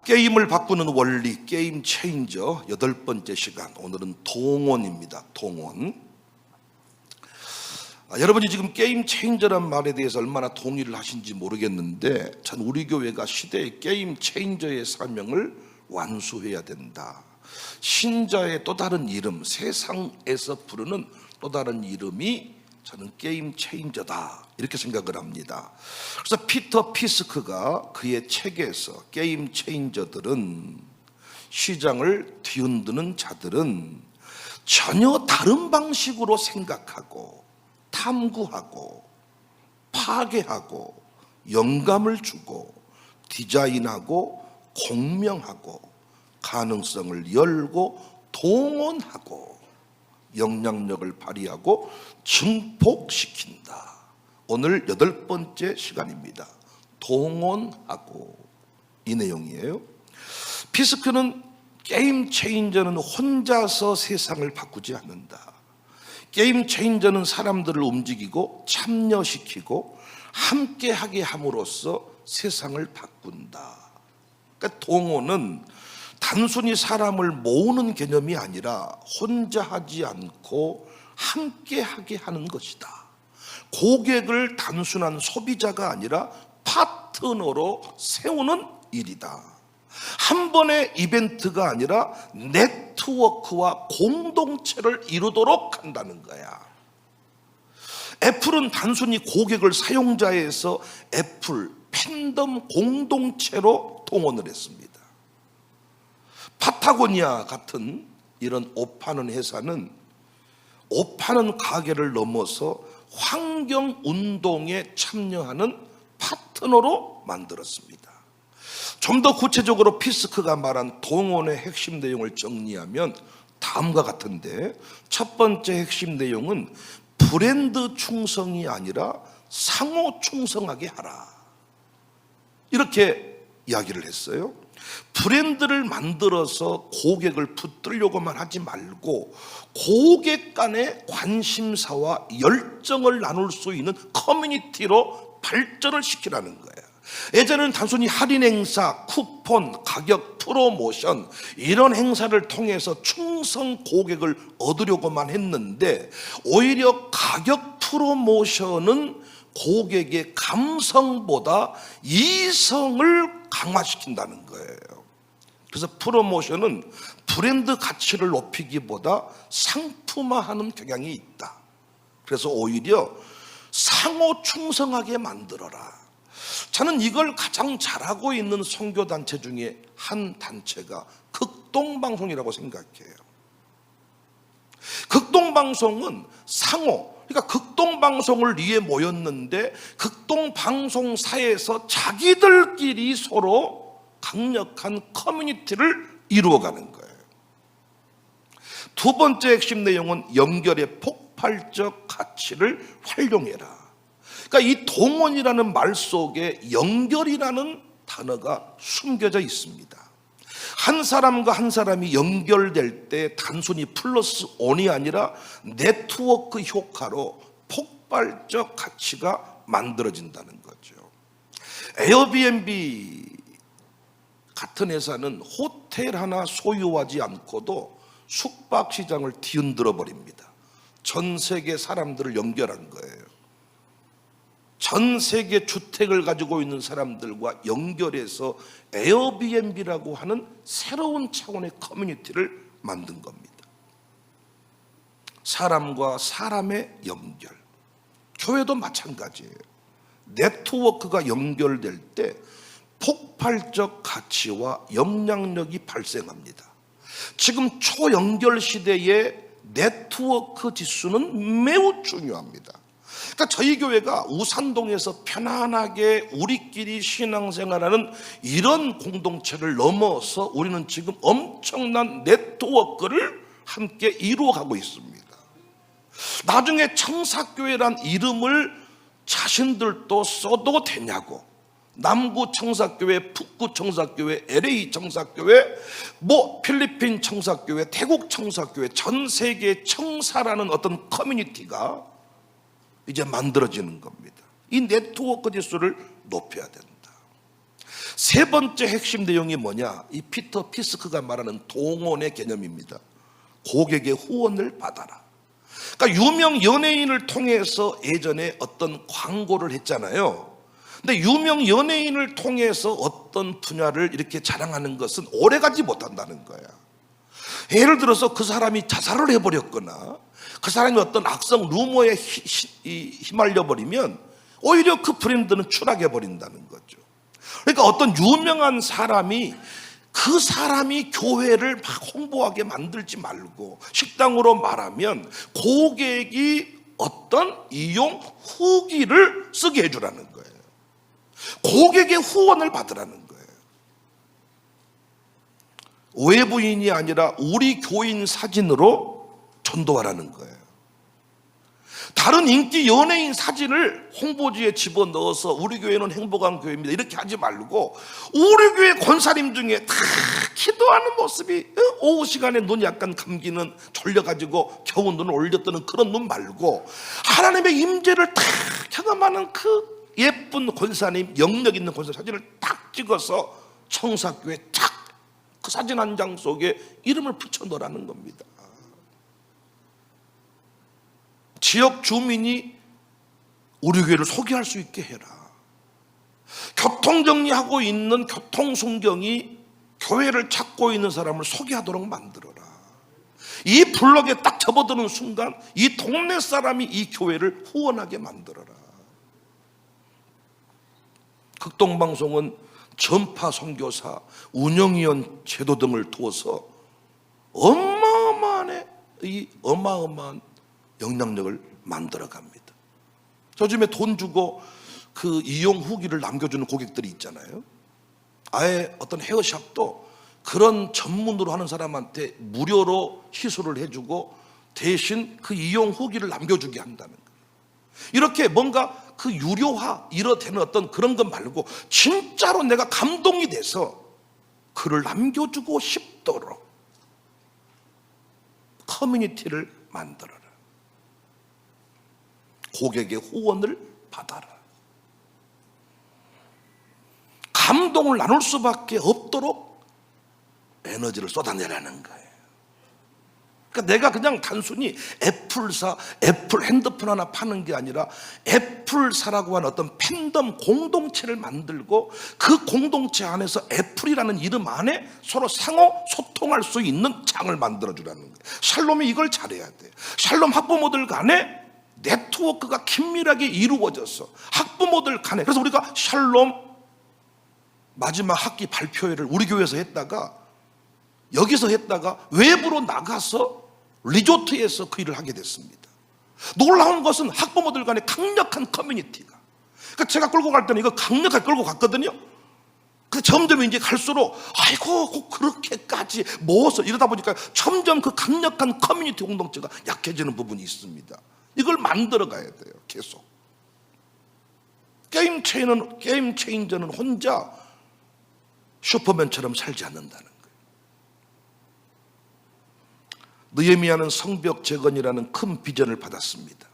게임을 바꾸는 원리, 게임 체인저 8번째 시간. 오늘은 동원입니다. 동원. 여러분이 지금 게임 체인저란 말에 대해서 얼마나 동의를 하신지 모르겠는데, 전 우리 교회가 시대의 게임 체인저의 사명을 완수해야 된다. 신자의 또 다른 이름, 세상에서 부르는 또 다른 이름이 저는 게임 체인저다, 이렇게 생각을 합니다. 그래서 피터 피스크가 그의 책에서 게임 체인저들은, 시장을 뒤흔드는 자들은 전혀 다른 방식으로 생각하고 탐구하고 파괴하고 영감을 주고 디자인하고 공명하고 가능성을 열고 동원하고 영향력을 발휘하고 증폭시킨다. 오늘 8번째 시간입니다. 동원하고, 이 내용이에요. 피스크는 게임 체인저는 혼자서 세상을 바꾸지 않는다. 게임 체인저는 사람들을 움직이고 참여시키고 함께하게 함으로써 세상을 바꾼다. 그러니까 동원은 단순히 사람을 모으는 개념이 아니라 혼자 하지 않고 함께하게 하는 것이다. 고객을 단순한 소비자가 아니라 파트너로 세우는 일이다. 한 번의 이벤트가 아니라 네트워크와 공동체를 이루도록 한다는 거야. 애플은 단순히 고객을 사용자에서 애플 팬덤 공동체로 동원을 했습니다. 파타고니아 같은 이런 옷 파는 회사는 옷 파는 가게를 넘어서 환경운동에 참여하는 파트너로 만들었습니다. 좀 더 구체적으로 피스크가 말한 동원의 핵심 내용을 정리하면 다음과 같은데, 첫 번째 핵심 내용은 브랜드 충성이 아니라 상호 충성하게 하라, 이렇게 이야기를 했어요. 브랜드를 만들어서 고객을 붙들려고만 하지 말고 고객 간의 관심사와 열정을 나눌 수 있는 커뮤니티로 발전을 시키라는 거예요. 예전에는 단순히 할인 행사, 쿠폰, 가격, 프로모션 이런 행사를 통해서 충성 고객을 얻으려고만 했는데, 오히려 가격 프로모션은 고객의 감성보다 이성을 강화시킨다는 거예요. 그래서 프로모션은 브랜드 가치를 높이기보다 상품화하는 경향이 있다. 그래서 오히려 상호 충성하게 만들어라. 저는 이걸 가장 잘하고 있는 선교단체 중에 한 단체가 극동방송이라고 생각해요. 극동방송은 상호, 그러니까 극동방송을 위해 모였는데 극동방송사에서 자기들끼리 서로 강력한 커뮤니티를 이루어가는 거예요. 두 번째 핵심 내용은 연결의 폭발적 가치를 활용해라. 그러니까 이 동원이라는 말 속에 연결이라는 단어가 숨겨져 있습니다. 한 사람과 한 사람이 연결될 때 단순히 플러스 온이 아니라 네트워크 효과로 폭발적 가치가 만들어진다는 거죠. 에어비앤비 같은 회사는 호텔 하나 소유하지 않고도 숙박 시장을 뒤흔들어 버립니다. 전 세계 사람들을 연결한 거예요. 전 세계 주택을 가지고 있는 사람들과 연결해서 에어비앤비라고 하는 새로운 차원의 커뮤니티를 만든 겁니다. 사람과 사람의 연결, 교회도 마찬가지예요. 네트워크가 연결될 때 폭발적 가치와 영향력이 발생합니다. 지금 초연결 시대의 네트워크 지수는 매우 중요합니다. 그러니까 저희 교회가 우산동에서 편안하게 우리끼리 신앙생활하는 이런 공동체를 넘어서 우리는 지금 엄청난 네트워크를 함께 이루어가고 있습니다. 나중에 청사교회란 이름을 자신들도 써도 되냐고, 남구 청사교회, 북구 청사교회, LA 청사교회, 필리핀 청사교회, 태국 청사교회, 전 세계 청사라는 어떤 커뮤니티가 이제 만들어지는 겁니다. 이 네트워크 지수를 높여야 된다. 세 번째 핵심 내용이 뭐냐? 이 피터 피스크가 말하는 동원의 개념입니다. 고객의 후원을 받아라. 그러니까 유명 연예인을 통해서 예전에 어떤 광고를 했잖아요. 근데 유명 연예인을 통해서 어떤 분야를 이렇게 자랑하는 것은 오래가지 못한다는 거야. 예를 들어서 그 사람이 자살을 해버렸거나 그 사람이 어떤 악성 루머에 휘말려 버리면 오히려 그 브랜드는 추락해 버린다는 거죠. 그러니까 어떤 유명한 사람이 그 사람이 교회를 막 홍보하게 만들지 말고, 식당으로 말하면 고객이 어떤 이용 후기를 쓰게 해주라는 거예요. 고객의 후원을 받으라는 거예요. 외부인이 아니라 우리 교인 사진으로 전도하라는 거예요. 다른 인기 연예인 사진을 홍보지에 집어넣어서 우리 교회는 행복한 교회입니다 이렇게 하지 말고, 우리 교회 권사님 중에 다 기도하는 모습이 오후 시간에 눈이 약간 감기는 졸려가지고 겨우 눈을 올렸다는 그런 눈 말고, 하나님의 임재를 딱 경험하는 그 예쁜 권사님, 영역 있는 권사님 사진을 딱 찍어서 청사교회 딱 그 사진 한 장 속에 이름을 붙여 넣으라는 겁니다. 지역 주민이 우리 교회를 소개할 수 있게 해라. 교통정리하고 있는 교통순경이 교회를 찾고 있는 사람을 소개하도록 만들어라. 이 블록에 딱 접어드는 순간 이 동네 사람이 이 교회를 후원하게 만들어라. 극동방송은 전파 선교사, 운영위원 제도 등을 두어서 어마어마한 영향력을 만들어 갑니다. 요즘에 돈 주고 그 이용 후기를 남겨주는 고객들이 있잖아요. 아예 어떤 헤어샵도 그런 전문으로 하는 사람한테 무료로 시술을 해주고 대신 그 이용 후기를 남겨주게 한다는 거예요. 이렇게 뭔가 그 유료화 이뤄되는 어떤 그런 것 말고 진짜로 내가 감동이 돼서 글을 남겨주고 싶도록 커뮤니티를 만들어라. 고객의 후원을 받아라. 감동을 나눌 수밖에 없도록 에너지를 쏟아내라는 거예요. 그러니까 내가 그냥 단순히 애플사, 애플 핸드폰 하나 파는 게 아니라 애플사라고 하는 어떤 팬덤 공동체를 만들고 그 공동체 안에서 애플이라는 이름 안에 서로 상호 소통할 수 있는 장을 만들어주라는 거예요. 샬롬이 이걸 잘해야 돼요. 샬롬 학부모들 간에 네트워크가 긴밀하게 이루어져서 학부모들 간에, 그래서 우리가 샬롬 마지막 학기 발표회를 우리 교회에서 했다가 여기서 했다가 외부로 나가서 리조트에서 그 일을 하게 됐습니다. 놀라운 것은 학부모들 간의 강력한 커뮤니티가, 그러니까 제가 끌고 갈 때는 이거 강력하게 끌고 갔거든요. 그 점점 이제 갈수록 아이고 꼭 그렇게까지 모아서 이러다 보니까 점점 그 강력한 커뮤니티 공동체가 약해지는 부분이 있습니다. 이걸 만들어 가야 돼요. 계속. 게임 체인저는 혼자 슈퍼맨처럼 살지 않는다는 거예요. 느헤미야는 성벽 재건이라는 큰 비전을 받았습니다.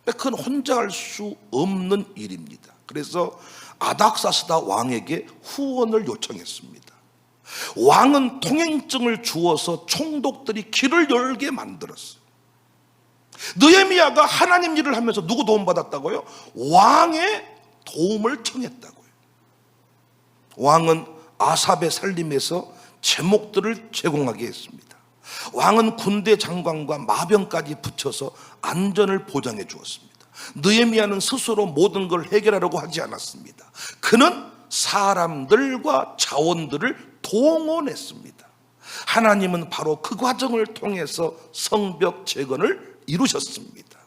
그건 혼자 할 수 없는 일입니다. 그래서 아닥사스다 왕에게 후원을 요청했습니다. 왕은 통행증을 주어서 총독들이 길을 열게 만들었어요. 느헤미야가 하나님 일을 하면서 누구 도움 받았다고요? 왕의 도움을 청했다고요. 왕은 아삽의 살림에서 제목들을 제공하게 했습니다. 왕은 군대 장관과 마병까지 붙여서 안전을 보장해 주었습니다. 느헤미야는 스스로 모든 걸 해결하려고 하지 않았습니다. 그는 사람들과 자원들을 동원했습니다. 하나님은 바로 그 과정을 통해서 성벽 재건을 이루셨습니다.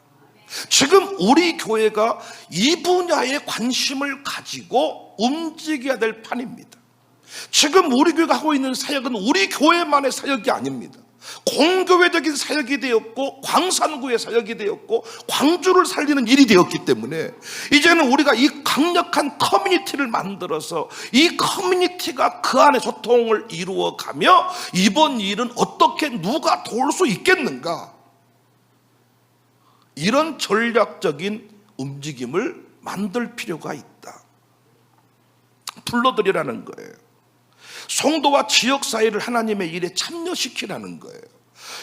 지금 우리 교회가 이 분야에 관심을 가지고 움직여야 될 판입니다. 지금 우리 교회가 하고 있는 사역은 우리 교회만의 사역이 아닙니다. 공교회적인 사역이 되었고 광산구의 사역이 되었고 광주를 살리는 일이 되었기 때문에 이제는 우리가 이 강력한 커뮤니티를 만들어서 이 커뮤니티가 그 안에 소통을 이루어가며 이번 일은 어떻게 누가 도울 수 있겠는가, 이런 전략적인 움직임을 만들 필요가 있다. 불러들이라는 거예요. 성도와 지역사회를 하나님의 일에 참여시키라는 거예요.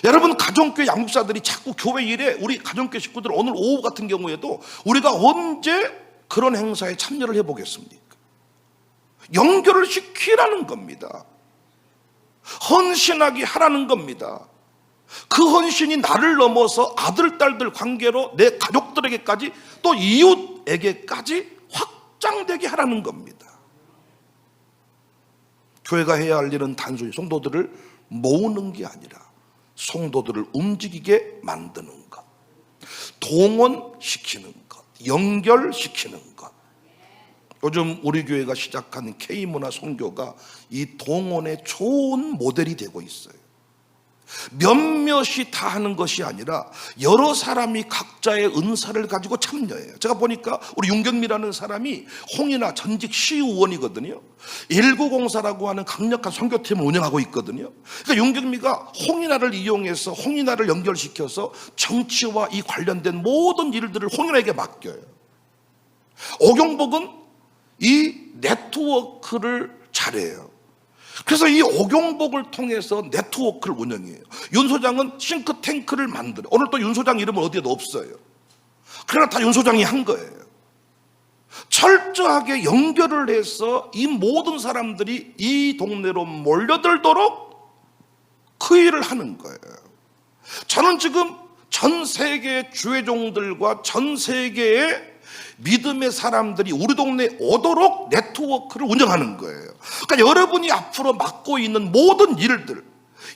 여러분, 가정교회 양육사들이 자꾸 교회 일에, 우리 가정교회 식구들 오늘 오후 같은 경우에도 우리가 언제 그런 행사에 참여를 해보겠습니까? 연결을 시키라는 겁니다. 헌신하게 하라는 겁니다. 그 헌신이 나를 넘어서 아들, 딸들 관계로 내 가족들에게까지 또 이웃에게까지 확장되게 하라는 겁니다. 교회가 해야 할 일은 단순히 성도들을 모으는 게 아니라 성도들을 움직이게 만드는 것, 동원시키는 것, 연결시키는 것. 요즘 우리 교회가 시작하는 K문화 선교가 이 동원의 좋은 모델이 되고 있어요. 몇몇이 다 하는 것이 아니라 여러 사람이 각자의 은사를 가지고 참여해요. 제가 보니까 우리 윤경미라는 사람이 홍인아 전직 시의원이거든요. 1904라고 하는 강력한 선교팀을 운영하고 있거든요. 그러니까 윤경미가 홍인아를 이용해서 홍인아를 연결시켜서 정치와 이 관련된 모든 일들을 홍인아에게 맡겨요. 오경복은 이 네트워크를 잘해요. 그래서 이 오경복을 통해서 네트워크를 운영해요. 윤 소장은 싱크탱크를 만들어요. 오늘 또 윤 소장 이름은 어디에도 없어요. 그러나 다 윤 소장이 한 거예요. 철저하게 연결을 해서 이 모든 사람들이 이 동네로 몰려들도록 그 일을 하는 거예요. 저는 지금 전 세계의 주회종들과 전 세계의 믿음의 사람들이 우리 동네에 오도록 네트워크를 운영하는 거예요. 그러니까 여러분이 앞으로 맡고 있는 모든 일들,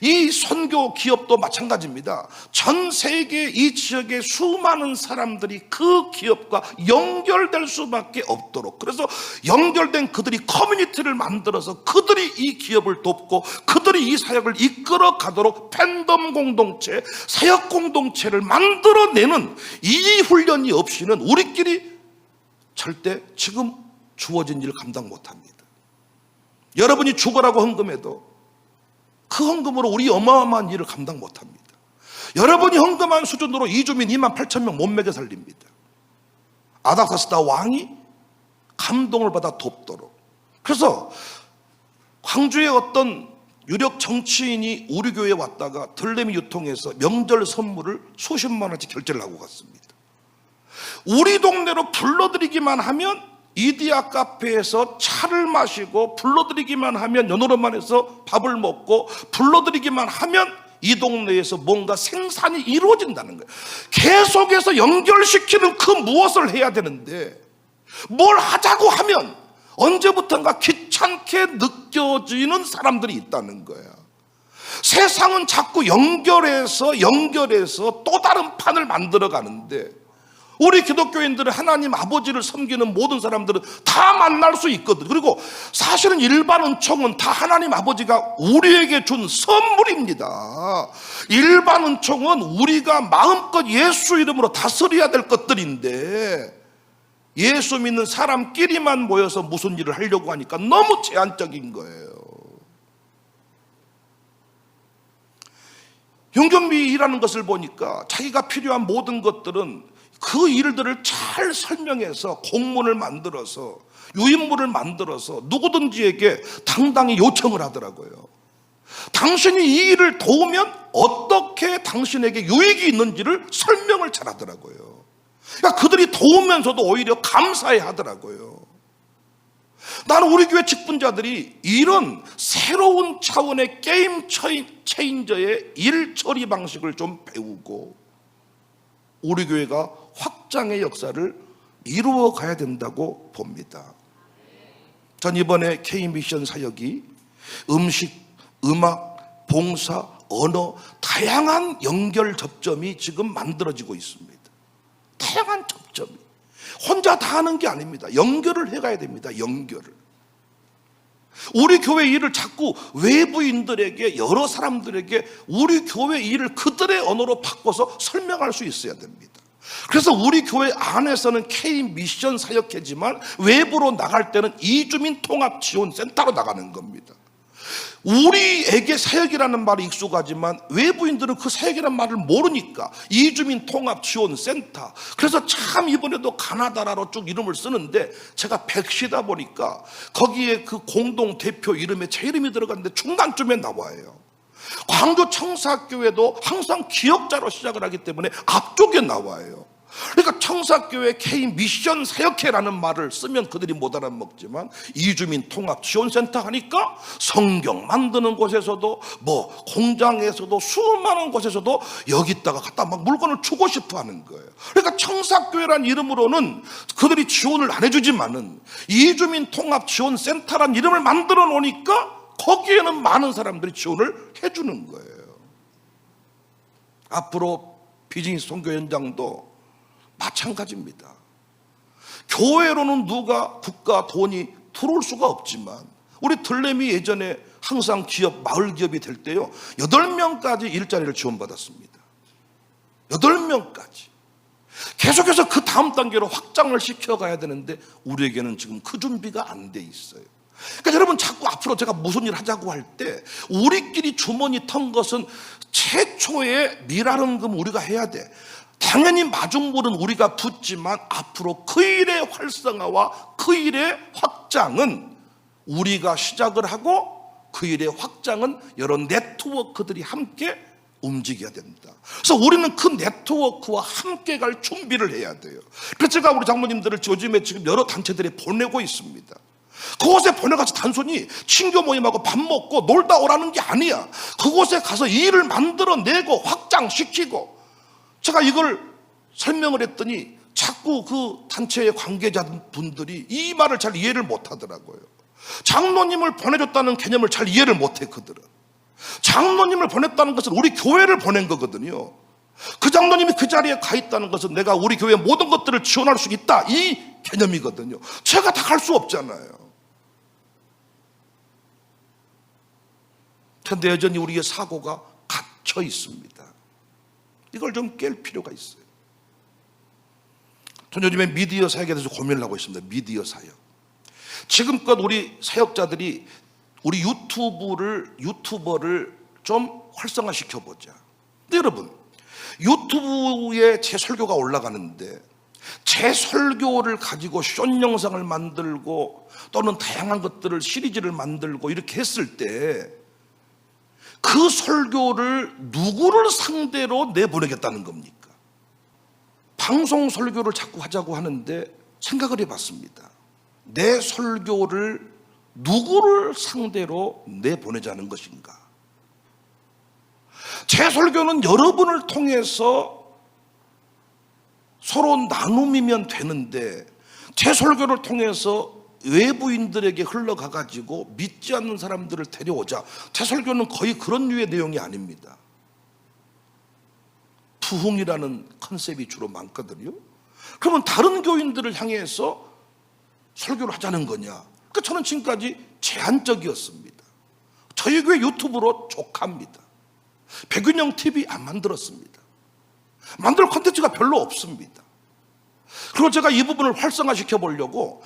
이 선교 기업도 마찬가지입니다. 전 세계 이 지역의 수많은 사람들이 그 기업과 연결될 수밖에 없도록, 그래서 연결된 그들이 커뮤니티를 만들어서 그들이 이 기업을 돕고 그들이 이 사역을 이끌어 가도록 팬덤 공동체, 사역 공동체를 만들어내는 이 훈련이 없이는 우리끼리 절대 지금 주어진 일을 감당 못합니다. 여러분이 죽어라고 헌금해도 그 헌금으로 우리 어마어마한 일을 감당 못합니다. 여러분이 헌금한 수준으로 이주민 28,000명 못 먹여 살립니다. 아닥사스다 왕이 감동을 받아 돕도록. 그래서 광주의 어떤 유력 정치인이 우리 교회에 왔다가 들레미 유통해서 명절 선물을 수십만 원씩 결제를 하고 갔습니다. 우리 동네로 불러들이기만 하면 이디야 카페에서 차를 마시고, 불러들이기만 하면 연호로만에서 밥을 먹고, 불러들이기만 하면 이 동네에서 뭔가 생산이 이루어진다는 거예요. 계속해서 연결시키는 그 무엇을 해야 되는데, 뭘 하자고 하면 언제부턴가 귀찮게 느껴지는 사람들이 있다는 거예요. 세상은 자꾸 연결해서 또 다른 판을 만들어 가는데, 우리 기독교인들은 하나님 아버지를 섬기는 모든 사람들은 다 만날 수 있거든. 그리고 사실은 일반 은총은 다 하나님 아버지가 우리에게 준 선물입니다. 일반 은총은 우리가 마음껏 예수 이름으로 다스려야 될 것들인데, 예수 믿는 사람끼리만 모여서 무슨 일을 하려고 하니까 너무 제한적인 거예요. 윤경미라는 것을 보니까 자기가 필요한 모든 것들은 그 일들을 잘 설명해서 공문을 만들어서 유인물을 만들어서 누구든지에게 당당히 요청을 하더라고요. 당신이 이 일을 도우면 어떻게 당신에게 유익이 있는지를 설명을 잘 하더라고요. 그러니까 그들이 도우면서도 오히려 감사해 하더라고요. 나는 우리 교회 직분자들이 이런 새로운 차원의 게임 체인저의 일 처리 방식을 좀 배우고 우리 교회가 확장의 역사를 이루어 가야 된다고 봅니다. 전 이번에 K미션 사역이 음식, 음악, 봉사, 언어, 다양한 연결 접점이 지금 만들어지고 있습니다. 다양한 접점이. 혼자 다 하는 게 아닙니다. 연결을 해가야 됩니다. 연결을. 우리 교회 일을 자꾸 외부인들에게, 여러 사람들에게 우리 교회 일을 그들의 언어로 바꿔서 설명할 수 있어야 됩니다. 그래서 우리 교회 안에서는 K미션 사역회지만 외부로 나갈 때는 이주민 통합지원센터로 나가는 겁니다. 우리에게 사역이라는 말이 익숙하지만 외부인들은 그 사역이라는 말을 모르니까 이주민 통합 지원 센터, 그래서 참 이번에도 가나다라로 쭉 이름을 쓰는데 제가 백시다 보니까 거기에 그 공동 대표 이름에 제 이름이 들어갔는데 중간쯤에 나와요. 광주 청사교회도 항상 기억자로 시작을 하기 때문에 앞쪽에 나와요. 그러니까 청사교회 K 미션 사역회라는 말을 쓰면 그들이 못 알아먹지만 이주민 통합 지원센터 하니까 성경 만드는 곳에서도 뭐 공장에서도 수많은 곳에서도 여기다가 갖다 막 물건을 주고 싶어 하는 거예요. 그러니까 청사교회란 이름으로는 그들이 지원을 안 해주지만은 이주민 통합 지원센터란 이름을 만들어 놓으니까 거기에는 많은 사람들이 지원을 해주는 거예요. 앞으로 비즈니스 선교 현장도 마찬가지입니다. 교회로는 누가 국가 돈이 들어올 수가 없지만 우리 들레미 예전에 항상 기업, 마을 기업이 될 때요 8명까지 일자리를 지원받았습니다. 8명까지 계속해서 그 다음 단계로 확장을 시켜가야 되는데 우리에게는 지금 그 준비가 안 돼 있어요. 그러니까 여러분 자꾸 앞으로 제가 무슨 일 하자고 할 때 우리끼리 주머니 턴 것은 최초의 미라름금 우리가 해야 돼. 당연히 마중물은 우리가 붙지만 앞으로 그 일의 활성화와 그 일의 확장은 우리가 시작을 하고 그 일의 확장은 여러 네트워크들이 함께 움직여야 됩니다. 그래서 우리는 그 네트워크와 함께 갈 준비를 해야 돼요. 그래서 제가 우리 장로님들을 요즘에 지금 여러 단체들이 보내고 있습니다. 그곳에 보내가서 단순히 친교 모임하고 밥 먹고 놀다 오라는 게 아니야. 그곳에 가서 일을 만들어내고 확장시키고, 제가 이걸 설명을 했더니 자꾸 그 단체의 관계자분들이 이 말을 잘 이해를 못 하더라고요. 장로님을 보내줬다는 개념을 잘 이해를 못 해. 그들은 장로님을 보냈다는 것은 우리 교회를 보낸 거거든요. 그 장로님이 그 자리에 가 있다는 것은 내가 우리 교회의 모든 것들을 지원할 수 있다, 이 개념이거든요. 제가 다 갈 수 없잖아요. 그런데 여전히 우리의 사고가 갇혀 있습니다. 이걸 좀 깰 필요가 있어요. 저는 요즘에 미디어 사역에 대해서 고민을 하고 있습니다. 미디어 사역. 지금껏 우리 사역자들이 우리 유튜버를 좀 활성화시켜보자. 근데 여러분, 유튜브에 제 설교가 올라가는데 제 설교를 가지고 숏 영상을 만들고 또는 다양한 것들을 시리즈를 만들고 이렇게 했을 때 그 설교를 누구를 상대로 내보내겠다는 겁니까? 방송 설교를 자꾸 하자고 하는데 생각을 해봤습니다. 내 설교를 누구를 상대로 내보내자는 것인가? 제 설교는 여러분을 통해서 서로 나눔이면 되는데 제 설교를 통해서 외부인들에게 흘러가가지고 믿지 않는 사람들을 데려오자. 제 설교는 거의 그런 류의 내용이 아닙니다. 부흥이라는 컨셉이 주로 많거든요. 그러면 다른 교인들을 향해서 설교를 하자는 거냐? 그러니까 저는 지금까지 제한적이었습니다. 저희 교회 유튜브로 족합니다. 백윤영 TV 안 만들었습니다. 만들 콘텐츠가 별로 없습니다. 그리고 제가 이 부분을 활성화시켜 보려고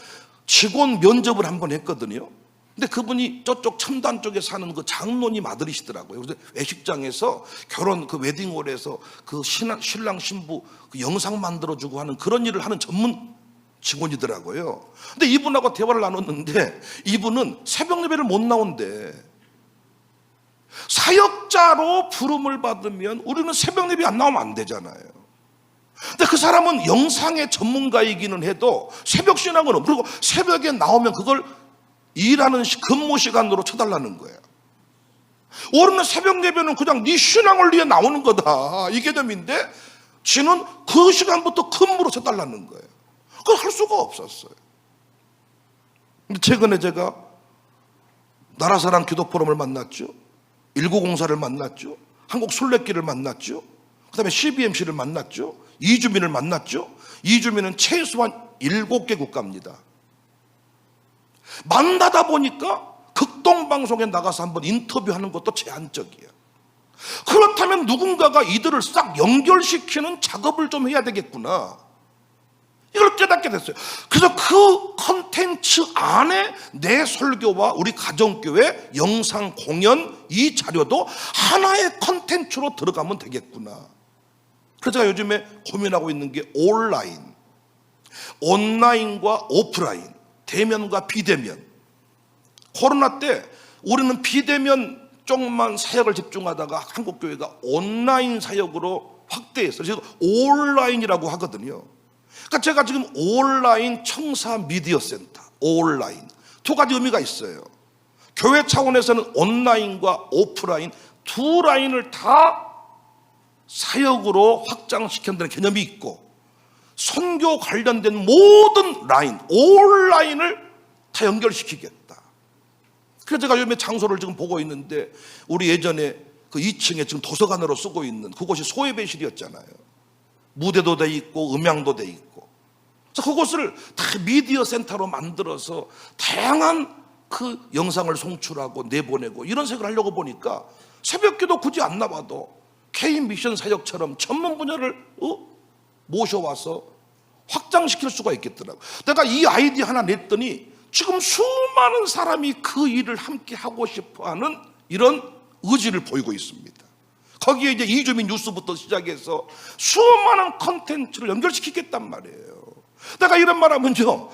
직원 면접을 한번 했거든요. 근데 그분이 저쪽 첨단 쪽에 사는 그 장로님 아들이시더라고요. 그래서 외식장에서 결혼 그 웨딩홀에서 그 신랑 신부 그 영상 만들어주고 하는 그런 일을 하는 전문 직원이더라고요. 근데 이분하고 대화를 나눴는데 이분은 새벽 예배를 못 나온대. 사역자로 부름을 받으면 우리는 새벽 예배 안 나오면 안 되잖아요. 근데 그 사람은 영상의 전문가이기는 해도 새벽 신앙은 없고, 그리고 새벽에 나오면 그걸 일하는 근무 시간으로 쳐달라는 거예요. 우리는 새벽 예배는 그냥 네 신앙을 위해 나오는 거다, 이 개념인데 지는 그 시간부터 근무로 쳐달라는 거예요. 그걸 할 수가 없었어요. 근데 최근에 제가 나라사랑 기도포럼을 만났죠. 1904를 만났죠. 한국 순례길을 만났죠. 그 다음에 CBMC를 만났죠. 이주민을 만났죠. 이주민은 최소한 7개 국가입니다. 만나다 보니까 극동방송에 나가서 한번 인터뷰하는 것도 제한적이에요. 그렇다면 누군가가 이들을 싹 연결시키는 작업을 좀 해야 되겠구나. 이걸 깨닫게 됐어요. 그래서 그 컨텐츠 안에 내 설교와 우리 가정교회 영상 공연 이 자료도 하나의 컨텐츠로 들어가면 되겠구나. 그래서 제가 요즘에 고민하고 있는 게 온라인과 오프라인, 대면과 비대면. 코로나 때 우리는 비대면 쪽만 사역을 집중하다가 한국교회가 온라인 사역으로 확대했어요. 그래서 온라인이라고 하거든요. 그러니까 제가 지금 온라인 청사 미디어 센터, 온라인 두 가지 의미가 있어요. 교회 차원에서는 온라인과 오프라인 두 라인을 다 사역으로 확장시킨다는 개념이 있고, 선교 관련된 모든 라인, 온라인을 다 연결시키겠다. 그래서 제가 요즘에 장소를 지금 보고 있는데, 우리 예전에 그 2층에 지금 도서관으로 쓰고 있는 그곳이 소예배실이었잖아요. 무대도 돼 있고 음향도 돼 있고. 그래서 그곳을 다 미디어 센터로 만들어서 다양한 그 영상을 송출하고 내보내고 이런 색을 하려고 보니까 새벽기도 굳이 안 나와도 K 미션 사역처럼 전문 분야를 모셔와서 확장시킬 수가 있겠더라고요. 내가 이 아이디어 하나 냈더니 지금 수많은 사람이 그 일을 함께 하고 싶어하는 이런 의지를 보이고 있습니다. 거기에 이제 이주민 뉴스부터 시작해서 수많은 컨텐츠를 연결시키겠단 말이에요. 내가 이런 말 하면요,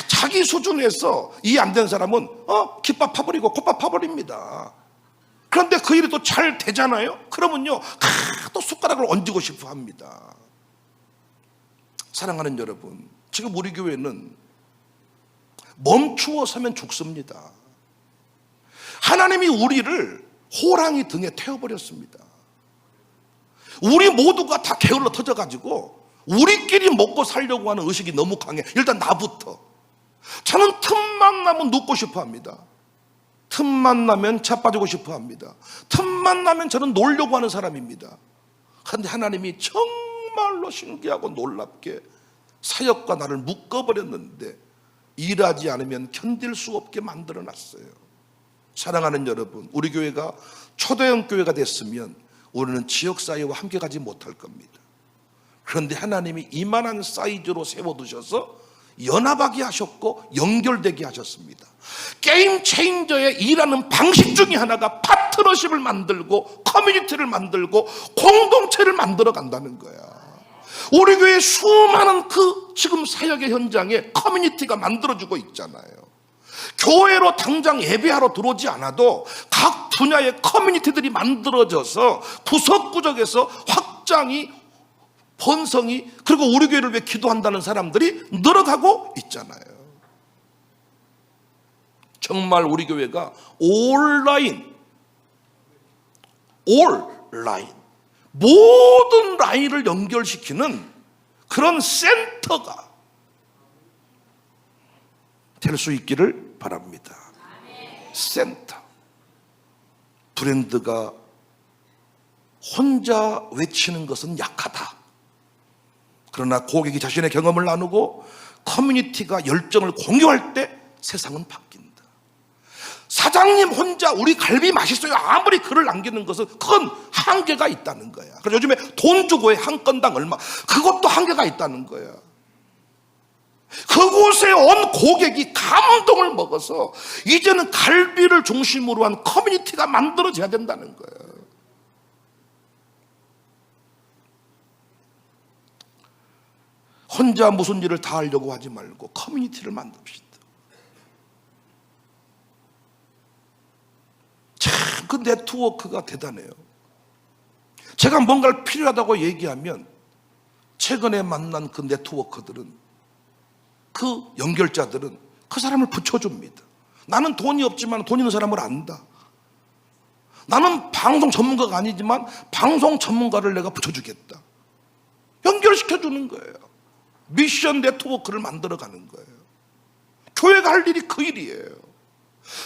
자기 수준에서 이해 안 된 사람은 깃밥 파버리고 콧밥 파버립니다. 그런데 그 일이 또 잘 되잖아요. 그러면요, 또 숟가락을 얹고 싶어 합니다. 사랑하는 여러분, 지금 우리 교회는 멈추어 서면 죽습니다. 하나님이 우리를 호랑이 등에 태워버렸습니다. 우리 모두가 다 게을러 터져가지고 우리끼리 먹고 살려고 하는 의식이 너무 강해. 일단 나부터. 저는 틈만 나면 눕고 싶어 합니다. 틈만 나면 자빠지고 싶어 합니다. 틈만 나면 저는 놀려고 하는 사람입니다. 그런데 하나님이 정말로 신기하고 놀랍게 사역과 나를 묶어버렸는데 일하지 않으면 견딜 수 없게 만들어놨어요. 사랑하는 여러분, 우리 교회가 초대형 교회가 됐으면 우리는 지역사회와 함께 가지 못할 겁니다. 그런데 하나님이 이만한 사이즈로 세워두셔서 연합하게 하셨고 연결되게 하셨습니다. 게임 체인저의 일하는 방식 중에 하나가 파트너십을 만들고 커뮤니티를 만들고 공동체를 만들어 간다는 거야. 우리 교회 수많은 그 지금 사역의 현장에 커뮤니티가 만들어지고 있잖아요. 교회로 당장 예배하러 들어오지 않아도 각 분야의 커뮤니티들이 만들어져서 구석구석에서 확장이, 번성이, 그리고 우리 교회를 위해 기도한다는 사람들이 늘어가고 있잖아요. 정말 우리 교회가 온라인 모든 라인을 연결시키는 그런 센터가 될 수 있기를 바랍니다. 센터. 브랜드가 혼자 외치는 것은 약하다. 그러나 고객이 자신의 경험을 나누고 커뮤니티가 열정을 공유할 때 세상은 바뀐다. 사장님 혼자 우리 갈비 맛있어요 아무리 글을 남기는 것은 그건 한계가 있다는 거야. 그래서 요즘에 돈 주고 해, 한 건당 얼마, 그것도 한계가 있다는 거야. 그곳에 온 고객이 감동을 먹어서 이제는 갈비를 중심으로 한 커뮤니티가 만들어져야 된다는 거야. 혼자 무슨 일을 다 하려고 하지 말고 커뮤니티를 만듭시다. 참 그 네트워크가 대단해요. 제가 뭔가를 필요하다고 얘기하면 최근에 만난 그 네트워커들은, 그 연결자들은 그 사람을 붙여줍니다. 나는 돈이 없지만 돈 있는 사람을 안다. 나는 방송 전문가가 아니지만 방송 전문가를 내가 붙여주겠다. 연결시켜주는 거예요. 미션 네트워크를 만들어가는 거예요. 교회가 할 일이 그 일이에요.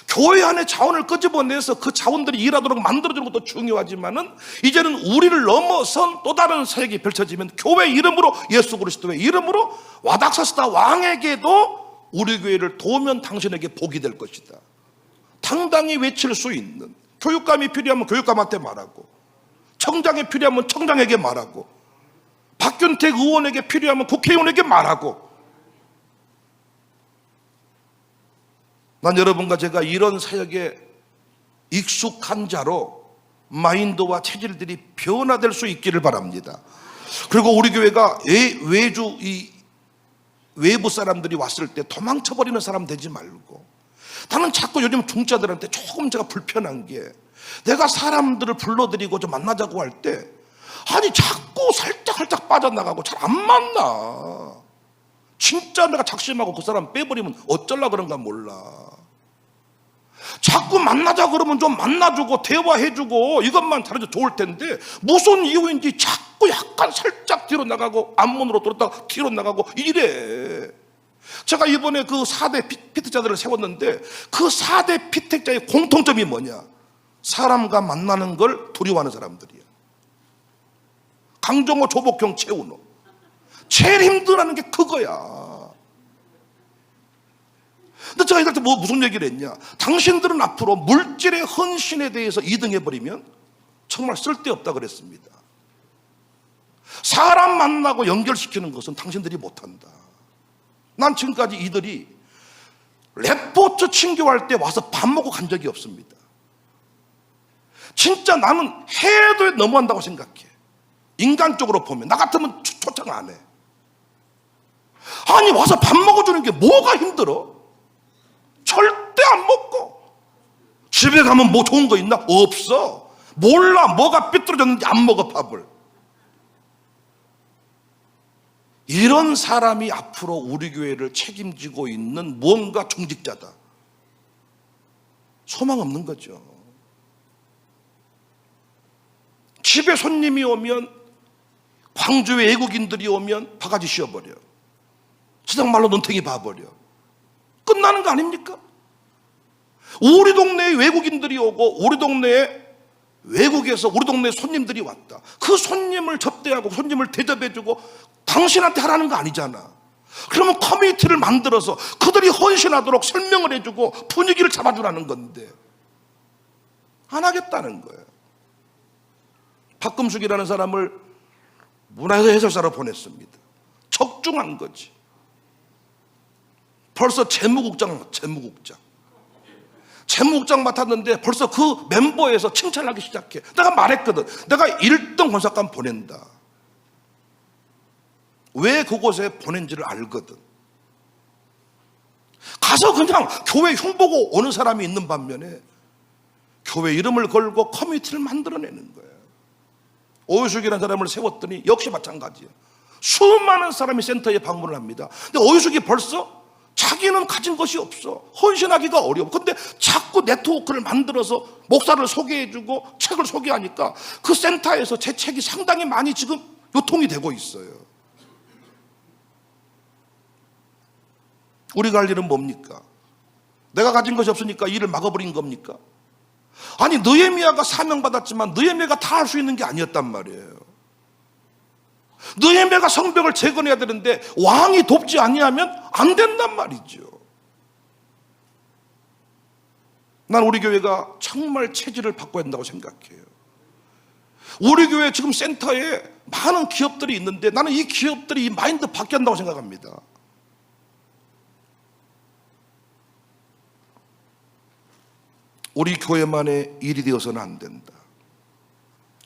교회 안에 자원을 끄집어내서 그 자원들이 일하도록 만들어주는 것도 중요하지만은 이제는 우리를 넘어선 또 다른 사역이 펼쳐지면 교회 이름으로, 예수 그리스도의 이름으로 와닥사스다 왕에게도 우리 교회를 도우면 당신에게 복이 될 것이다. 당당히 외칠 수 있는, 교육감이 필요하면 교육감한테 말하고, 청장이 필요하면 청장에게 말하고, 박균택 의원에게 필요하면 국회의원에게 말하고. 난 여러분과 제가 이런 사역에 익숙한 자로 마인드와 체질들이 변화될 수 있기를 바랍니다. 그리고 우리 교회가 외부 사람들이 왔을 때 도망쳐버리는 사람 되지 말고, 나는 자꾸 요즘 중자들한테 조금 제가 불편한 게, 내가 사람들을 불러들이고 좀 만나자고 할 때 아니 자꾸 살짝 빠져나가고 잘 안 만나. 진짜 내가 작심하고 그 사람 빼버리면 어쩌려 그런가 몰라. 자꾸 만나자 그러면 좀 만나주고 대화해주고 이것만 잘해도 좋을 텐데, 무슨 이유인지 자꾸 약간 살짝 뒤로 나가고 앞문으로 돌았다가 뒤로 나가고 이래. 제가 이번에 그 4대 피택자들을 세웠는데, 그 4대 피택자의 공통점이 뭐냐? 사람과 만나는 걸 두려워하는 사람들이야. 강정호, 조복형, 최은호. 제일 힘들어하는 게 그거야. 근데 제가 이들한테 무슨 얘기를 했냐? 당신들은 앞으로 물질의 헌신에 대해서 2등 해버리면 정말 쓸데없다 그랬습니다. 사람 만나고 연결시키는 것은 당신들이 못한다. 난 지금까지 이들이 레포트 친교할 때 와서 밥 먹고 간 적이 없습니다. 진짜 나는 해도 너무한다고 생각해. 인간적으로 보면 나 같으면 초청 안 해. 아니 와서 밥 먹어주는 게 뭐가 힘들어? 절대 안 먹고. 집에 가면 뭐 좋은 거 있나? 없어. 몰라. 뭐가 삐뚤어졌는지 안 먹어 밥을. 이런 사람이 앞으로 우리 교회를 책임지고 있는 무언가 중직자다. 소망 없는 거죠. 집에 손님이 오면, 광주에 외국인들이 오면 바가지 씌워버려. 세상 말로 눈탱이 봐버려. 끝나는 거 아닙니까? 우리 동네에 외국인들이 오고 우리 동네에 외국에서 우리 동네에 손님들이 왔다. 그 손님을 접대하고 손님을 대접해주고 당신한테 하라는 거 아니잖아. 그러면 커뮤니티를 만들어서 그들이 헌신하도록 설명을 해주고 분위기를 잡아주라는 건데 안 하겠다는 거예요. 박금숙이라는 사람을 문화해설사로 보냈습니다. 적중한 거지. 벌써 재무국장 맡았는데 벌써 그 멤버에서 칭찬하기 시작해. 내가 말했거든. 내가 1등 권사관 보낸다. 왜 그곳에 보낸지를 알거든. 가서 그냥 교회 흉보고 오는 사람이 있는 반면에 교회 이름을 걸고 커뮤니티를 만들어내는 거예요. 오유숙이라는 사람을 세웠더니 역시 마찬가지예요. 수많은 사람이 센터에 방문을 합니다. 근데 오유숙이 벌써 자기는 가진 것이 없어. 헌신하기가 어려워. 근데 자꾸 네트워크를 만들어서 목사를 소개해주고 책을 소개하니까 그 센터에서 제 책이 상당히 많이 지금 유통이 되고 있어요. 우리가 할 일은 뭡니까? 내가 가진 것이 없으니까 일을 막아버린 겁니까? 아니 느헤미야가 사명받았지만 느헤미야가 다 할 수 있는 게 아니었단 말이에요. 느헤미야가 성벽을 재건해야 되는데 왕이 돕지 아니하면 안 된단 말이죠. 난 우리 교회가 정말 체질을 바꿔야 된다고 생각해요. 우리 교회 지금 센터에 많은 기업들이 있는데 나는 이 기업들이 이 마인드 바뀌어야 한다고 생각합니다. 우리 교회만의 일이 되어서는 안 된다.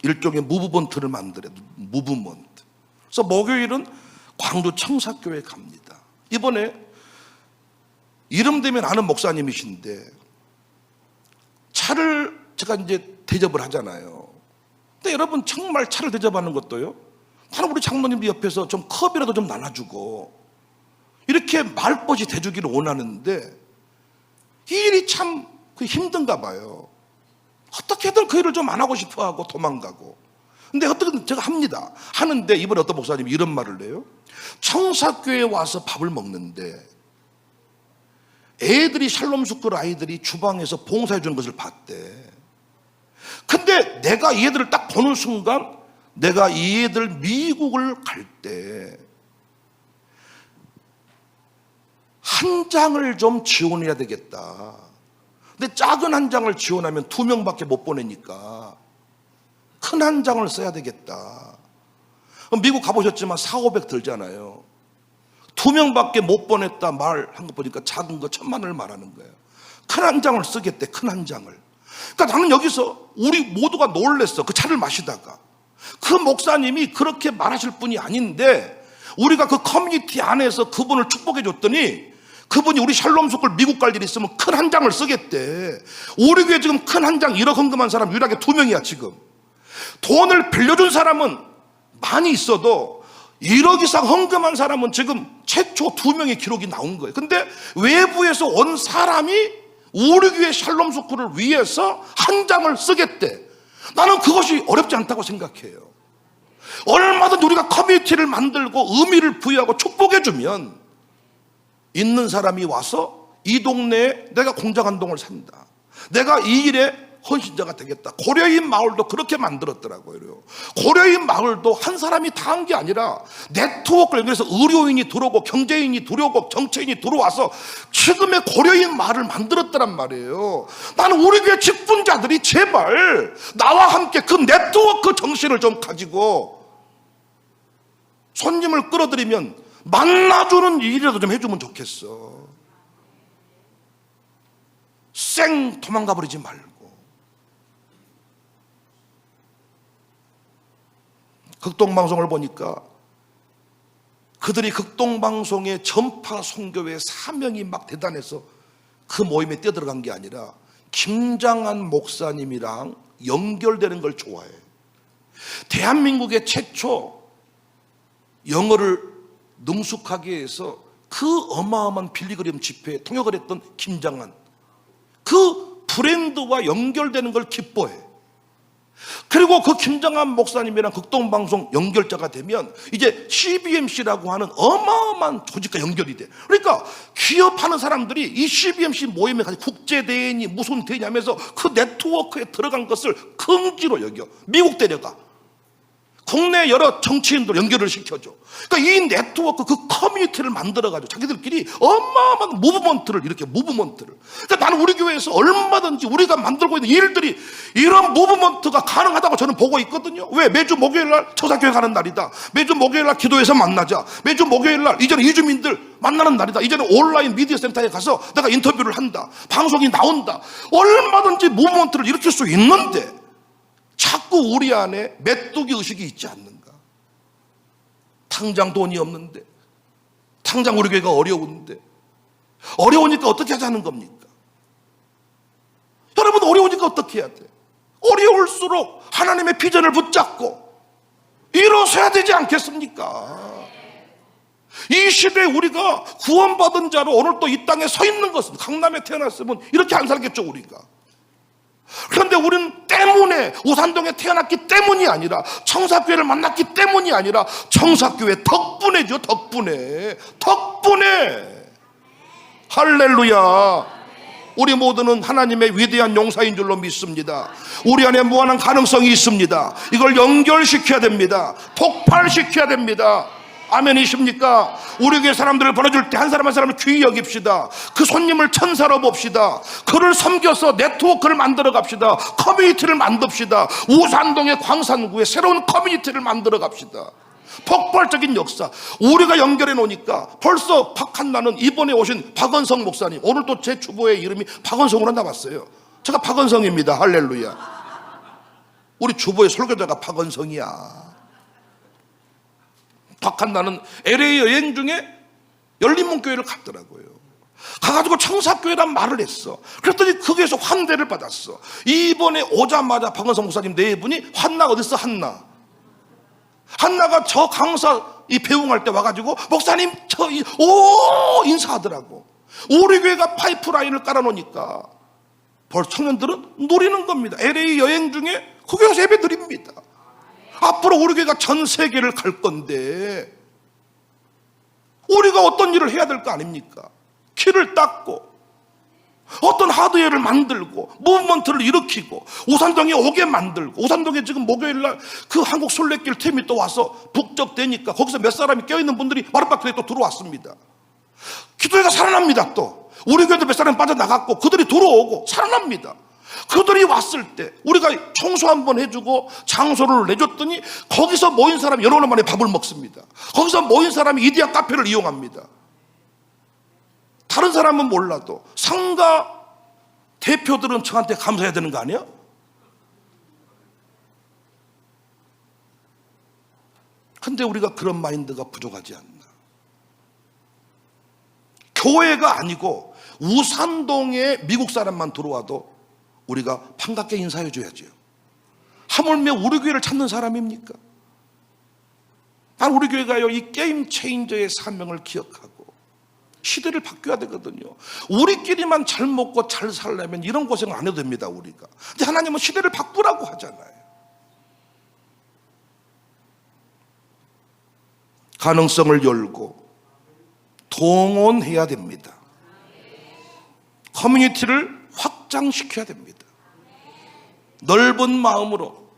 일종의 무브먼트를 만들어야 돼. 무브먼트. 그래서 목요일은 광주 청사교회 갑니다. 이번에 이름 되면 아는 목사님이신데 차를 제가 이제 대접을 하잖아요. 근데 여러분 정말 차를 대접하는 것도요, 나는 우리 장로님들 옆에서 좀 컵이라도 좀 나눠주고 이렇게 말벗이 대주기를 원하는데 이 일이 참 힘든가 봐요. 어떻게든 그 일을 좀 안 하고 싶어 하고 도망가고. 근데 어떻게든 제가 합니다. 하는데 이번에 어떤 목사님이 이런 말을 해요. 청사교회에 와서 밥을 먹는데 애들이 샬롬 스쿨 아이들이 주방에서 봉사해 주는 것을 봤대. 근데 내가 이 애들을 딱 보는 순간 내가 이 애들 미국을 갈 때 한 장을 좀 지원해야 되겠다. 근데 작은 한 장을 지원하면 2명밖에 못 보내니까 큰 한 장을 써야 되겠다. 미국 가보셨지만 4,500 들잖아요. 2명밖에 못 보냈다 말한 거 보니까 작은 거 1,000만 원을 말하는 거예요. 큰 한 장을 쓰겠대, 큰 한 장을. 그러니까 나는 여기서 우리 모두가 놀랬어. 그 차를 마시다가. 그 목사님이 그렇게 말하실 분이 아닌데 우리가 그 커뮤니티 안에서 그분을 축복해 줬더니 그분이 우리 샬롬 스쿨 미국 갈 일이 있으면 큰 한 장을 쓰겠대. 우리 교회 지금 큰 한 장 1억 헌금한 사람 유일하게 2명이야 지금. 돈을 빌려준 사람은 많이 있어도 1억 이상 헌금한 사람은 지금 최초 2명의 기록이 나온 거예요. 근데 외부에서 온 사람이 우리 교회 샬롬 스쿨을 위해서 한 장을 쓰겠대. 나는 그것이 어렵지 않다고 생각해요. 얼마든지 우리가 커뮤니티를 만들고 의미를 부여하고 축복해주면 있는 사람이 와서 이 동네에 내가 공장 한 동을 산다, 내가 이 일에 헌신자가 되겠다. 고려인 마을도 그렇게 만들었더라고요. 고려인 마을도 한 사람이 다 한 게 아니라 네트워크를 연결해서 의료인이 들어오고 경제인이 들어오고 정치인이 들어와서 지금의 고려인 마을을 만들었더란 말이에요. 나는 우리 교회 직분자들이 제발 나와 함께 그 네트워크 정신을 좀 가지고 손님을 끌어들이면 만나주는 일이라도 좀 해주면 좋겠어. 쌩 도망가 버리지 말고. 극동방송을 보니까 그들이 극동방송의 전파 선교회 사명이 막 대단해서 그 모임에 뛰어들어간 게 아니라 김장한 목사님이랑 연결되는 걸 좋아해. 대한민국의 최초 영어를 능숙하게 해서 그 어마어마한 빌리그램 집회에 통역을 했던 김장한, 그 브랜드와 연결되는 걸 기뻐해. 그리고 그 김장한 목사님이랑 극동방송 연결자가 되면 이제 CBMC라고 하는 어마어마한 조직과 연결이 돼. 그러니까 기업하는 사람들이 이 CBMC 모임에 가서 국제대회니 무슨 대회니 하면서 그 네트워크에 들어간 것을 긍지로 여겨. 미국 데려가. 국내 여러 정치인들 연결을 시켜줘. 그러니까 이 네트워크, 그 커뮤니티를 만들어가지고 자기들끼리 어마어마한 무브먼트를 일으켜, 무브먼트를. 그러니까 나는 우리 교회에서 얼마든지 우리가 만들고 있는 일들이 이런 무브먼트가 가능하다고 저는 보고 있거든요. 왜? 매주 목요일날 초사교회 가는 날이다. 매주 목요일날 기도해서 만나자. 매주 목요일날 이제는 이주민들 만나는 날이다. 이제는 온라인 미디어 센터에 가서 내가 인터뷰를 한다. 방송이 나온다. 얼마든지 무브먼트를 일으킬 수 있는데 자꾸 우리 안에 메뚜기 의식이 있지 않는가? 당장 돈이 없는데, 당장 우리 교회가 어려운데, 어려우니까 어떻게 하자는 겁니까? 여러분, 어려우니까 어떻게 해야 돼? 어려울수록 하나님의 비전을 붙잡고 일어서야 되지 않겠습니까? 이 시대에 우리가 구원받은 자로 오늘 또 이 땅에 서 있는 것은, 강남에 태어났으면 이렇게 안 살겠죠, 우리가. 그런데 우리는 때문에, 우산동에 태어났기 때문이 아니라, 청사교회를 만났기 때문이 아니라 청사교회 덕분에죠. 덕분에. 할렐루야. 우리 모두는 하나님의 위대한 용사인 줄로 믿습니다. 우리 안에 무한한 가능성이 있습니다. 이걸 연결시켜야 됩니다. 폭발시켜야 됩니다. 아멘이십니까? 우리 교회 사람들을 보내줄 때 한 사람 한 사람을 귀히 여깁시다. 그 손님을 천사로 봅시다. 그를 섬겨서 네트워크를 만들어 갑시다. 커뮤니티를 만듭시다. 우산동의 광산구에 새로운 커뮤니티를 만들어 갑시다. 폭발적인 역사. 우리가 연결해 놓으니까 벌써 박한나는 이번에 오신 박원성 목사님, 오늘 또 제 주보의 이름이 박원성으로 나왔어요. 제가 박원성입니다. 할렐루야. 우리 주보의 설교자가 박원성이야. 박한나는 LA 여행 중에 열린문교회를 갔더라고요. 가가지고 청사교회란 말을 했어. 그랬더니 거기에서 환대를 받았어. 이번에 오자마자 박원성 목사님 네 분이, 한나 어딨어? 한나가 저 강사 이 배웅할 때 와가지고 목사님 인사하더라고. 우리 교회가 파이프라인을 깔아놓으니까 벌써 청년들은 노리는 겁니다. LA 여행 중에 거기서 예배 드립니다. 앞으로 우리 교회가 전 세계를 갈 건데 우리가 어떤 일을 해야 될 거 아닙니까? 키를 닦고 어떤 하드웨어를 만들고 무브먼트를 일으키고 우산동에 오게 만들고, 우산동에 지금 목요일날 그 한국 순례길 팀이 또 와서 북적대니까 거기서 몇 사람이 껴있는 분들이 마룻바퀴에 또 들어왔습니다. 기도회가 살아납니다. 또 우리 교회도 몇 사람이 빠져나갔고 그들이 들어오고 살아납니다. 그들이 왔을 때 우리가 청소 한번 해주고 장소를 내줬더니 거기서 모인 사람이 여러 날 만에 밥을 먹습니다. 거기서 모인 사람이 이디야 카페를 이용합니다. 다른 사람은 몰라도 상가 대표들은 저한테 감사해야 되는 거 아니야? 근데 우리가 그런 마인드가 부족하지 않나. 교회가 아니고 우산동에 미국 사람만 들어와도 우리가 반갑게 인사해 줘야죠. 하물며 우리 교회를 찾는 사람입니까? 난 우리 교회가요, 이 게임 체인저의 사명을 기억하고 시대를 바뀌어야 되거든요. 우리끼리만 잘 먹고 잘 살려면 이런 고생 안 해도 됩니다, 우리가. 근데 하나님은 시대를 바꾸라고 하잖아요. 가능성을 열고 동원해야 됩니다. 커뮤니티를 확장시켜야 됩니다. 넓은 마음으로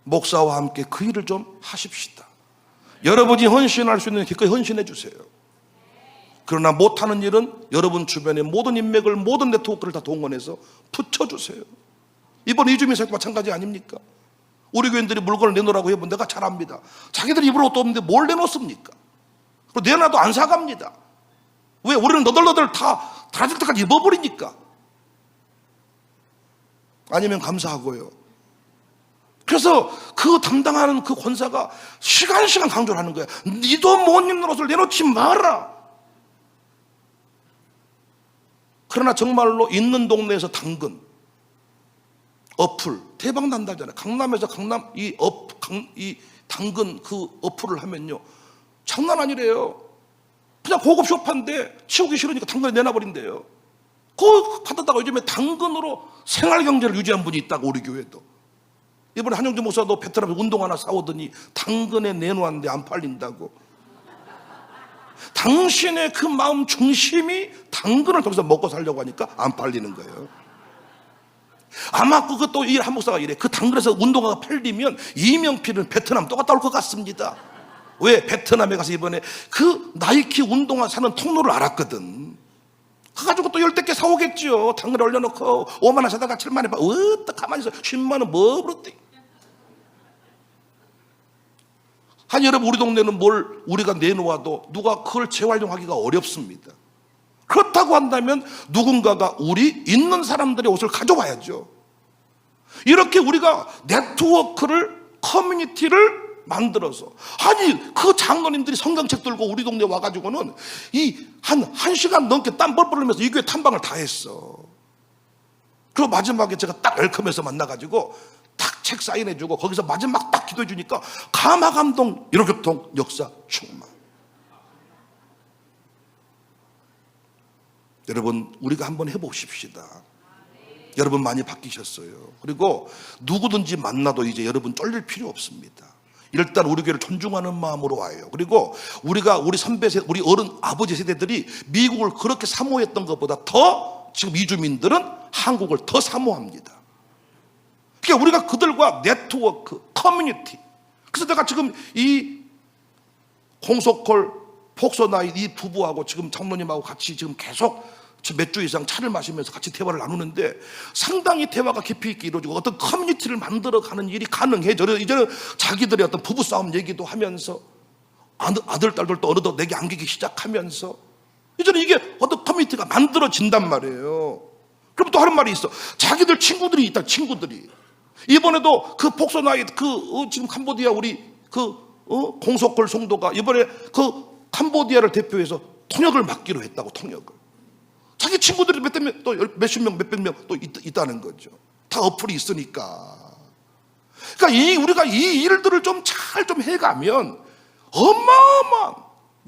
목사와 함께 그 일을 좀 하십시다. 여러분이 헌신할 수 있는 기꺼이 헌신해 주세요. 그러나 못하는 일은 여러분 주변의 모든 인맥을, 모든 네트워크를 다 동원해서 붙여주세요. 이번 이주민 사역도 마찬가지 아닙니까? 우리 교인들이 물건을 내놓으라고 해보면 내가 잘 압니다. 자기들 입으로 옷도 없는데 뭘 내놓습니까? 그리고 내놔도 안 사갑니다. 왜? 우리는 너덜너덜 다 다질 때까지 입어버리니까. 아니면 감사하고요. 그래서 그 담당하는 그 권사가 시간 강조를 하는 거야. 니도 못 입는 옷을 내놓지 마라. 그러나 정말로 있는 동네에서 당근 어플 대박 난다잖아요. 강남에서 이 당근 그 어플을 하면요, 장난 아니래요. 그냥 고급 쇼파인데 치우기 싫으니까 당근에 내놔버린대요. 그거 받았다가 요즘에 당근으로 생활 경제를 유지한 분이 있다고, 우리 교회도. 이번에 한영주 목사도 베트남에서 운동 하나 사오더니 당근에 내놓았는데 안 팔린다고. 당신의 그 마음 중심이 당근을 통해서 먹고 살려고 하니까 안 팔리는 거예요. 아마 그것도 이 한 목사가 이래. 그 당근에서 운동화가 팔리면 이명필은 베트남 또 갔다 올 것 같습니다. 왜? 베트남에 가서 이번에 그 나이키 운동화 사는 통로를 알았거든. 그래가지고 또 10개 사오겠죠. 당근에 올려놓고 5만 원 사다가 7만 원에 어떡 가만히 있어. 10만 원 뭐 그렇대. 아니 여러분, 우리 동네는 뭘 우리가 내놓아도 누가 그걸 재활용하기가 어렵습니다. 그렇다고 한다면 누군가가 우리 있는 사람들의 옷을 가져와야죠. 이렇게 우리가 네트워크를, 커뮤니티를 만들어서, 아니 그 장로님들이 성경책 들고 우리 동네 와가지고는 한 시간 넘게 땀 뻘뻘 흘리면서 이 교회 탐방을 다 했어. 그리고 마지막에 제가 딱 웰컴해서 만나가지고 딱 책 사인해주고 거기서 마지막 딱 기도해주니까 가마감동, 일호교통 역사 충만. 여러분, 우리가 한번 해보십시다. 여러분 많이 바뀌셨어요. 그리고 누구든지 만나도 이제 여러분 쫄릴 필요 없습니다. 일단 우리 교회를 존중하는 마음으로 와요. 그리고 우리 선배 세대, 우리 어른 아버지 세대들이 미국을 그렇게 사모했던 것보다 더 지금 이주민들은 한국을 더 사모합니다. 그러니까 우리가 그들과 네트워크, 커뮤니티. 그래서 내가 지금 이 홍석콜, 폭소나이 이 부부하고 지금 장로님하고 같이 지금 계속 몇 주 이상 차를 마시면서 같이 대화를 나누는데 상당히 대화가 깊이 있게 이루어지고 어떤 커뮤니티를 만들어가는 일이 가능해져. 이제는 자기들의 어떤 부부싸움 얘기도 하면서 아들, 딸들도 어느덧 내게 안기기 시작하면서 이제는 이게 어떤 커뮤니티가 만들어진단 말이에요. 그럼 또 하는 말이 있어. 자기들 친구들이 있다, 친구들이. 이번에도 그 폭소나이 지금 캄보디아 우리 공석골 성도가 이번에 그 캄보디아를 대표해서 통역을 맡기로 했다고, 통역을. 자기 친구들이 또 몇십 명, 몇백 명 또 있다는 거죠. 다 어플이 있으니까. 그러니까 우리가 이 일들을 좀 잘 해가면 어마어마한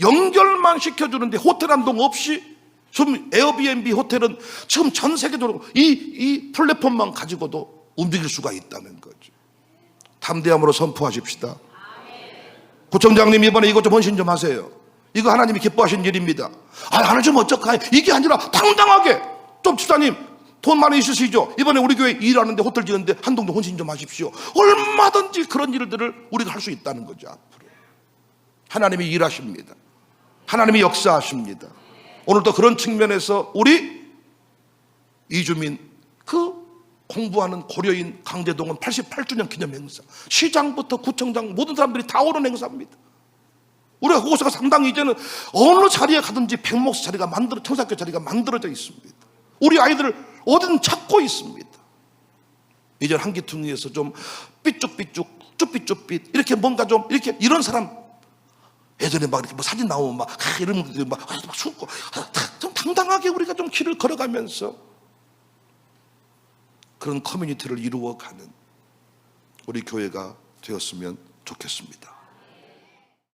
연결만 시켜주는데 호텔 한 동 없이 지금 에어비앤비 호텔은 지금 전 세계적으로 이 플랫폼만 가지고도 움직일 수가 있다는 거죠. 담대함으로 선포하십시다. 구청장님 이번에 이것 좀 헌신 좀 하세요. 이거 하나님이 기뻐하신 일입니다. 하나 좀 어쩌까? 이게 아니라 당당하게 좀 집사님 돈 많이 있으시죠? 이번에 우리 교회 일하는데 호텔 지는데 한 동도 헌신 좀 하십시오. 얼마든지 그런 일들을 우리가 할 수 있다는 거죠. 앞으로 하나님이 일하십니다. 하나님이 역사하십니다. 오늘도 그런 측면에서 우리 이주민 그 공부하는 고려인 강제동원 88주년 기념 행사, 시장부터 구청장 모든 사람들이 다 오는 행사입니다. 우리가 그곳에 상당히 이제는 어느 자리에 가든지 백목사 자리가 청사교 자리가 만들어져 있습니다. 우리 아이들을 어디든 찾고 있습니다. 이제 한기퉁이에서 좀 삐쭉삐쭉 쭈삣쭈삣 이렇게 뭔가 좀 이렇게 이런 사람, 예전에 막 이렇게 뭐 사진 나오면 막 이런 분들이 막 춥고 좀 당당하게 우리가 좀 길을 걸어가면서 그런 커뮤니티를 이루어가는 우리 교회가 되었으면 좋겠습니다.